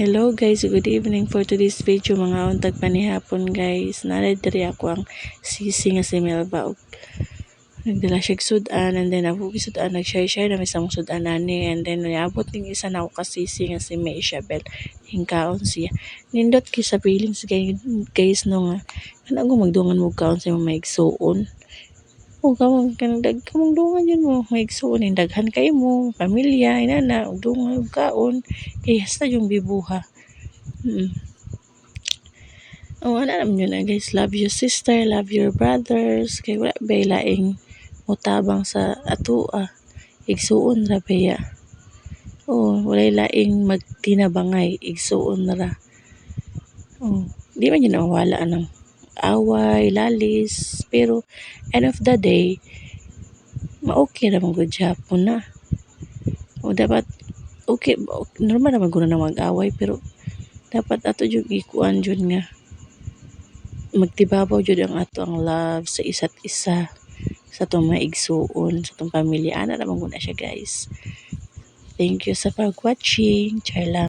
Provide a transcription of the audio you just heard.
Hello guys, good evening for today's video mga untag panihapon guys. Naradiri ako ang sisi nga si Melba og nagdala siya sudan and then ako sudan nag-share na may isang sudan ani and then niabot ning isa na ako kasisi nga si May Isabel hingkaon siya. Nindot ki sa feelings guys no nga kanang magdungan mo kaon sa mga igsuon. O kamang kanang kamang dungan yun mo maigsuon daghan kay mo pamilya inana og dungan og kaon kay hasta yung bibuha. Oh, ano naman yun na guys, love your sister, love your brothers, kay wala ba laing mutabang sa atua, igsuon ra baya. Oh, wala laing magtinabangay, igsuon ra. Oh, di man yun nawala ng away, lalis, pero end of the day, ma-okay ra magud Japon na. O dapat okay, normal naman guna na mag-away pero dapat ato jud ikuan jud nga magtibabaw jud ang ato ang love sa isa't isa sa atong mga igsuon sa atong pamilya ana naman guna siya guys. Thank you sa pag-watching. Char lang.